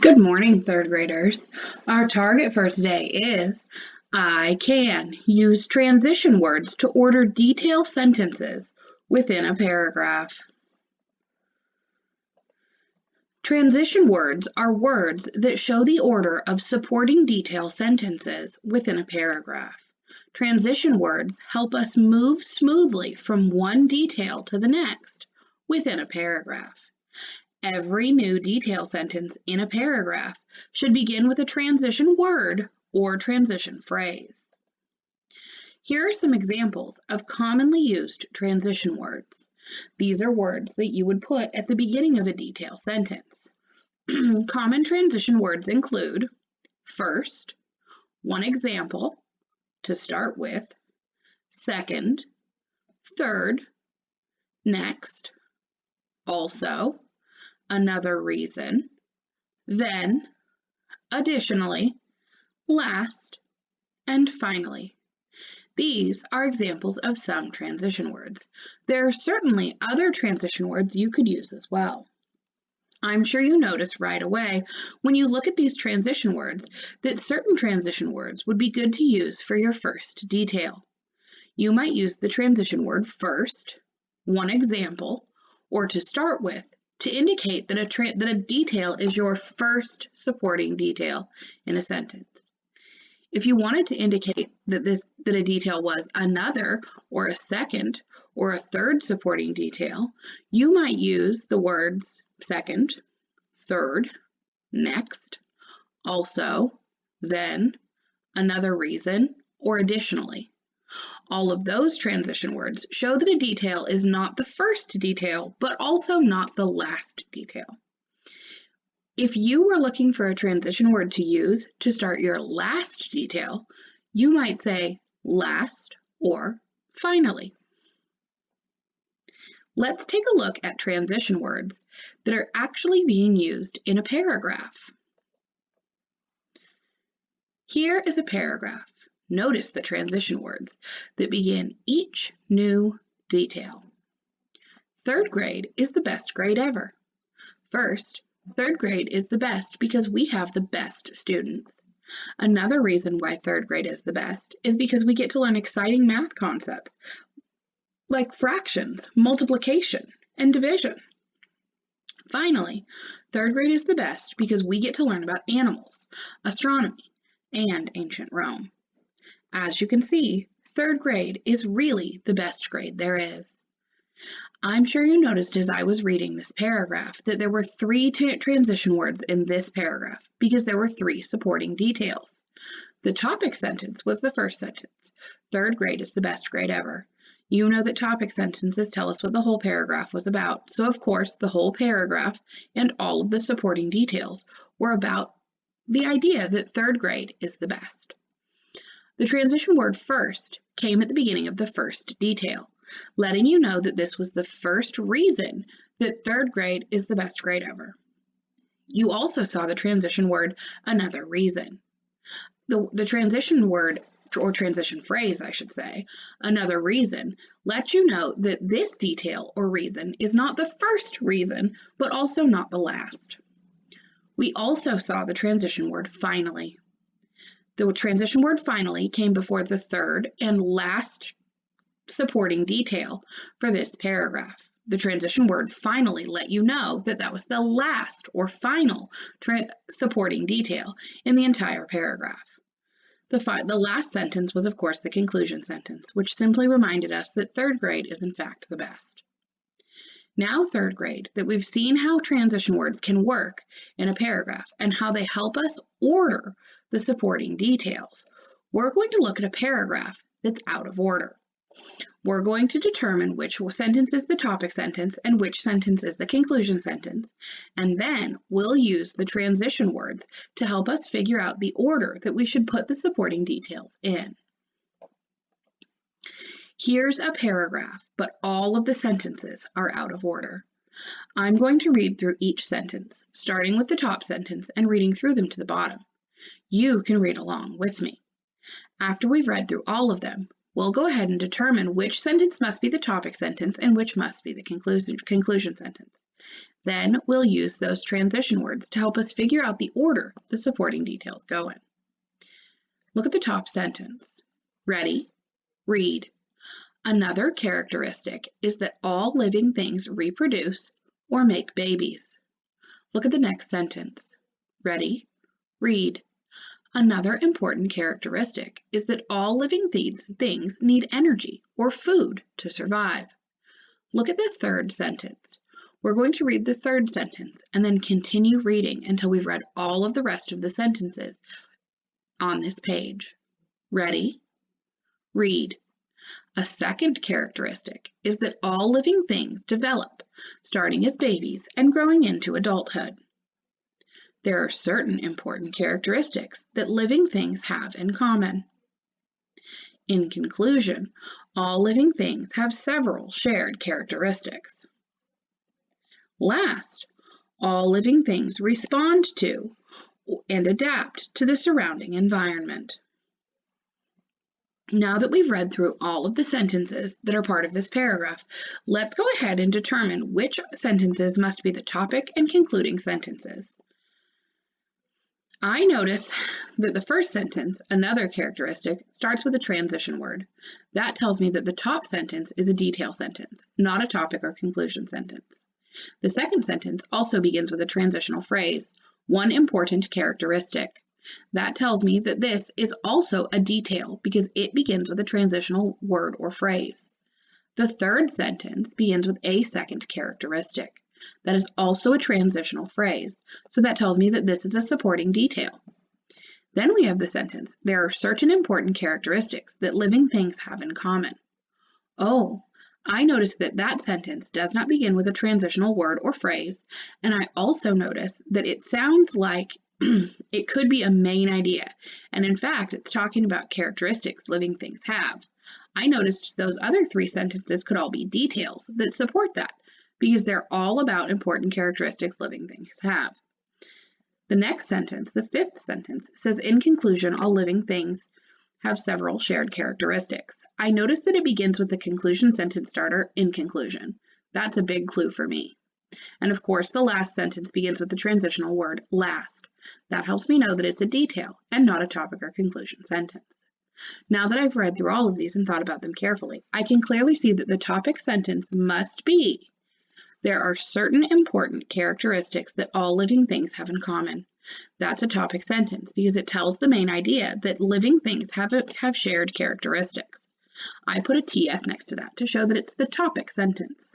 Good morning, third graders. Our target for today is I can use transition words to order detailed sentences within a paragraph. Transition words are words that show the order of supporting detail sentences within a paragraph. Transition words help us move smoothly from one detail to the next within a paragraph. Every new detail sentence in a paragraph should begin with a transition word or transition phrase. Here are some examples of commonly used transition words. These are words that you would put at the beginning of a detail sentence. Common transition words include first, one example, to start with, second, third, next, also, another reason, then, additionally, last, and finally. These are examples of some transition words. There are certainly other transition words you could use as well. I'm sure you notice right away when you look at these transition words that certain transition words would be good to use for your first detail. You might use the transition word first, one example, or to start with, to indicate that a detail is your first supporting detail in a sentence. If you wanted to indicate that a detail was another or a second or a third supporting detail, you might use the words second, third, next, also, then, another reason, or additionally. All of those transition words show that a detail is not the first detail, but also not the last detail. If you were looking for a transition word to use to start your last detail, you might say last or finally. Let's take a look at transition words that are actually being used in a paragraph. Here is a paragraph. Notice the transition words that begin each new detail. Third grade is the best grade ever. First, third grade is the best because we have the best students. Another reason why third grade is the best is because we get to learn exciting math concepts like fractions, multiplication, and division. Finally, third grade is the best because we get to learn about animals, astronomy, and ancient Rome. As you can see, third grade is really the best grade there is. I'm sure you noticed as I was reading this paragraph that there were three transition words in this paragraph because there were three supporting details. The topic sentence was the first sentence. Third grade is the best grade ever. You know that topic sentences tell us what the whole paragraph was about, so of course the whole paragraph and all of the supporting details were about the idea that third grade is the best. The transition word first came at the beginning of the first detail, letting you know that this was the first reason that third grade is the best grade ever. You also saw the transition word another reason. The transition word, or transition phrase, I should say, another reason, lets you know that this detail or reason is not the first reason, but also not the last. We also saw the transition word finally. The transition word finally came before the third and last supporting detail for this paragraph. The transition word finally let you know that that was the last or final supporting detail in the entire paragraph. The last sentence was, of course, the conclusion sentence, which simply reminded us that third grade is in fact the best. Now, third grade, that we've seen how transition words can work in a paragraph and how they help us order the supporting details, we're going to look at a paragraph that's out of order. We're going to determine which sentence is the topic sentence and which sentence is the conclusion sentence, and then we'll use the transition words to help us figure out the order that we should put the supporting details in. Here's a paragraph, but all of the sentences are out of order. I'm going to read through each sentence, starting with the top sentence and reading through them to the bottom. You can read along with me. After we've read through all of them, we'll go ahead and determine which sentence must be the topic sentence and which must be the conclusion sentence. Then we'll use those transition words to help us figure out the order the supporting details go in. Look at the top sentence. Ready? Read. Another characteristic is that all living things reproduce or make babies. Look at the next sentence. Ready? Read. Another important characteristic is that all living things need energy or food to survive. Look at the third sentence. We're going to read the third sentence and then continue reading until we've read all of the rest of the sentences on this page. Ready? Read. A second characteristic is that all living things develop, starting as babies and growing into adulthood. There are certain important characteristics that living things have in common. In conclusion, all living things have several shared characteristics. Last, all living things respond to and adapt to the surrounding environment. Now that we've read through all of the sentences that are part of this paragraph, let's go ahead and determine which sentences must be the topic and concluding sentences. I notice that the first sentence, another characteristic, starts with a transition word. That tells me that the top sentence is a detail sentence, not a topic or conclusion sentence. The second sentence also begins with a transitional phrase, one important characteristic. That tells me that this is also a detail because it begins with a transitional word or phrase. The third sentence begins with a second characteristic. That is also a transitional phrase, so that tells me that this is a supporting detail. Then we have the sentence, there are certain important characteristics that living things have in common. Oh, I notice that that sentence does not begin with a transitional word or phrase, and I also notice that it sounds like it could be a main idea, and in fact, it's talking about characteristics living things have. I noticed those other three sentences could all be details that support that, because they're all about important characteristics living things have. The next sentence, the fifth sentence, says, in conclusion, all living things have several shared characteristics. I notice that it begins with the conclusion sentence starter, in conclusion. That's a big clue for me. And of course, the last sentence begins with the transitional word last. That helps me know that it's a detail and not a topic or conclusion sentence. Now that I've read through all of these and thought about them carefully, I can clearly see that the topic sentence must be, there are certain important characteristics that all living things have in common. That's a topic sentence because it tells the main idea that living things have shared characteristics. I put a TS next to that to show that it's the topic sentence.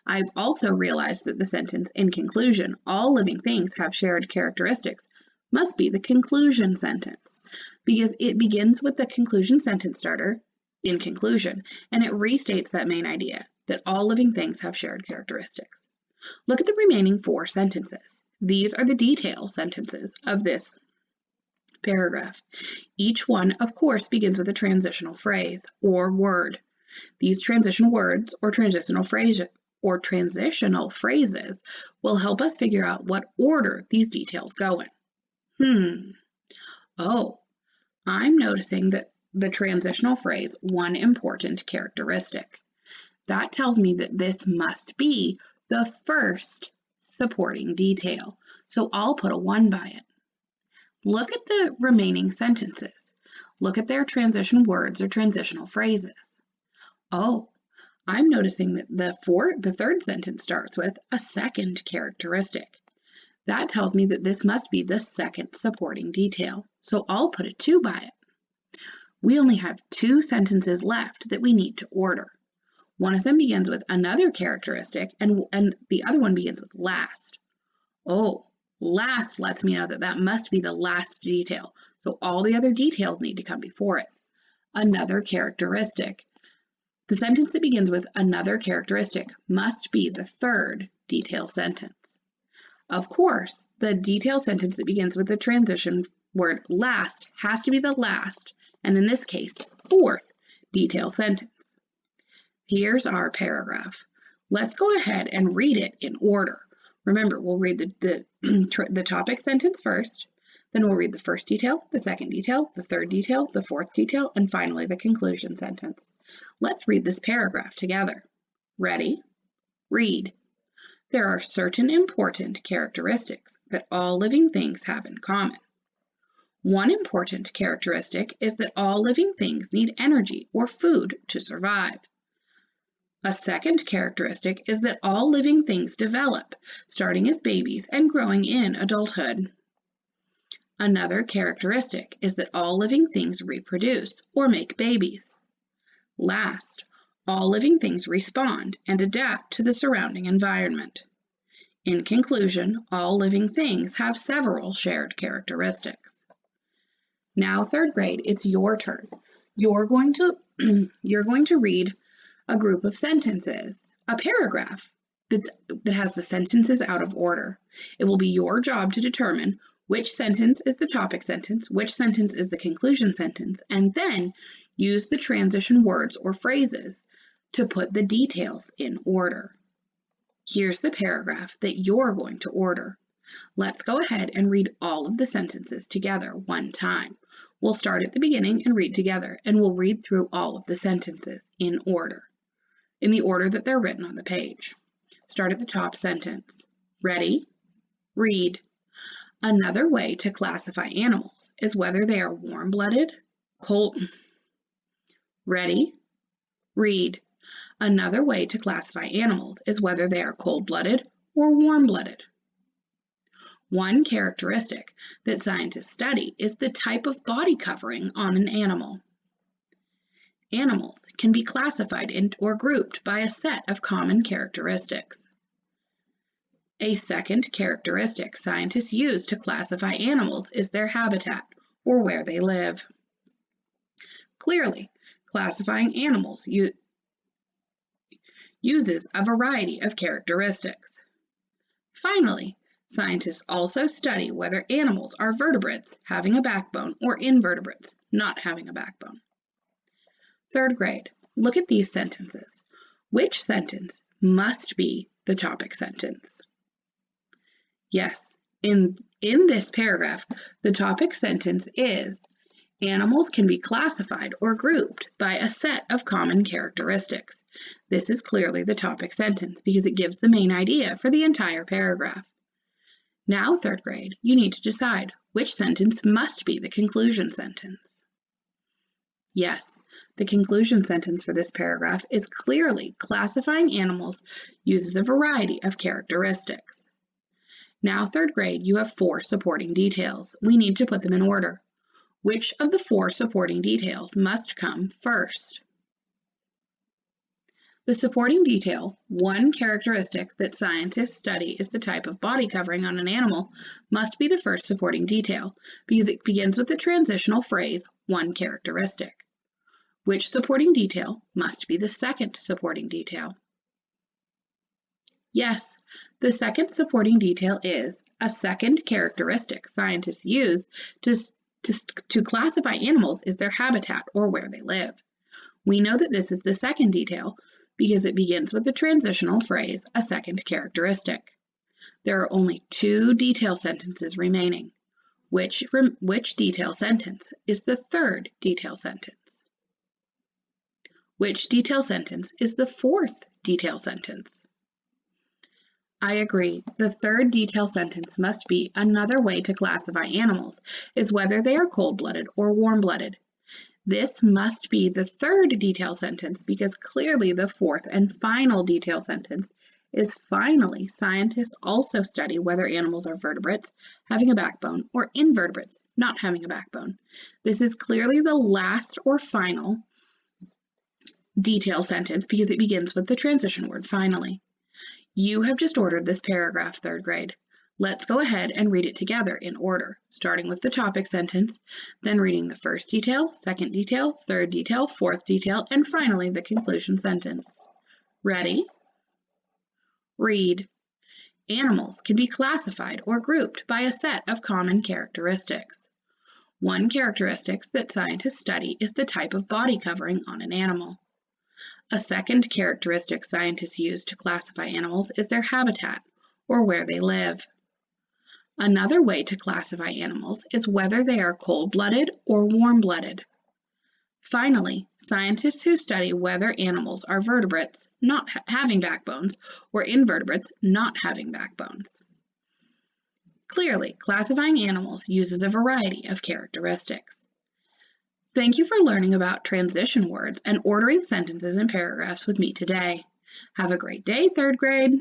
I've also realized that the sentence, in conclusion, all living things have shared characteristics, must be the conclusion sentence because it begins with the conclusion sentence starter, in conclusion, and it restates that main idea that all living things have shared characteristics. Look at the remaining four sentences. These are the detail sentences of this paragraph. Each one, of course, begins with a transitional phrase or word. These transitional words or transitional phrases will help us figure out what order these details go in. Oh, I'm noticing that the transitional phrase, one important characteristic. That tells me that this must be the first supporting detail, so I'll put a 1 by it. Look at the remaining sentences. Look at their transition words or transitional phrases. Oh, I'm noticing that the third sentence starts with a second characteristic. That tells me that this must be the second supporting detail, so I'll put a 2 by it. We only have 2 sentences left that we need to order. One of them begins with another characteristic, and the other one begins with last. Oh, last lets me know that that must be the last detail, so all the other details need to come before it. Another characteristic. The sentence that begins with another characteristic must be the third detail sentence. Of course, the detail sentence that begins with the transition word last has to be the last, and in this case, fourth detail sentence. Here's our paragraph. Let's go ahead and read it in order. Remember, we'll read the topic sentence first, then we'll read the first detail, the second detail, the third detail, the fourth detail, and finally the conclusion sentence. Let's read this paragraph together. Ready? Read. there are certain important characteristics that all living things have in common. One important characteristic is that all living things need energy or food to survive. A second characteristic is that all living things develop, starting as babies and growing in adulthood. Another characteristic is that all living things reproduce or make babies. Last, all living things respond and adapt to the surrounding environment. In conclusion, all living things have several shared characteristics. Now, third grade, it's your turn. You're going to read a group of sentences, a paragraph that has the sentences out of order. It will be your job to determine which sentence is the topic sentence, which sentence is the conclusion sentence, and then use the transition words or phrases to put the details in order. Here's the paragraph that you're going to order. Let's go ahead and read all of the sentences together one time. We'll start at the beginning and read together, and we'll read through all of the sentences in order, in the order that they're written on the page. Start at the top sentence. Ready? Read. Another way to classify animals is whether they are warm-blooded, cold. Ready? Read. Another way to classify animals is whether they are cold-blooded or warm-blooded. One characteristic that scientists study is the type of body covering on an animal. Animals can be classified or grouped by a set of common characteristics. A second characteristic scientists use to classify animals is their habitat, or where they live. Clearly, classifying animals uses a variety of characteristics. Finally, scientists also study whether animals are vertebrates having a backbone or invertebrates not having a backbone. Third grade, look at these sentences. Which sentence must be the topic sentence? Yes, in this paragraph, the topic sentence is, animals can be classified or grouped by a set of common characteristics. This is clearly the topic sentence because it gives the main idea for the entire paragraph. Now, third grade, you need to decide which sentence must be the conclusion sentence. Yes, the conclusion sentence for this paragraph is clearly classifying animals uses a variety of characteristics. Now, third grade, you have 4 supporting details. We need to put them in order. Which of the 4 supporting details must come first? The supporting detail, one characteristic that scientists study is the type of body covering on an animal, must be the first supporting detail because it begins with the transitional phrase, one characteristic. Which supporting detail must be the second supporting detail? Yes, the second supporting detail is a second characteristic scientists use to classify animals is their habitat or where they live. We know that this is the second detail because it begins with the transitional phrase, a second characteristic. There are only 2 detail sentences remaining. Which detail sentence is the third detail sentence? Which detail sentence is the fourth detail sentence? I agree. The third detail sentence must be another way to classify animals is whether they are cold-blooded or warm-blooded. This must be the third detail sentence because clearly the fourth and final detail sentence is finally, scientists also study whether animals are vertebrates having a backbone or invertebrates not having a backbone. This is clearly the last or final detail sentence because it begins with the transition word finally. You have just ordered this paragraph, third grade. Let's go ahead and read it together in order, starting with the topic sentence, then reading the first detail, second detail, third detail, fourth detail, and finally the conclusion sentence. Ready? Read. Animals can be classified or grouped by a set of common characteristics. One characteristic that scientists study is the type of body covering on an animal. A second characteristic scientists use to classify animals is their habitat, or where they live. Another way to classify animals is whether they are cold-blooded or warm-blooded. Finally, scientists who study whether animals are vertebrates not having backbones or invertebrates not having backbones. Clearly, classifying animals uses a variety of characteristics. Thank you for learning about transition words and ordering sentences and paragraphs with me today. Have a great day, third grade.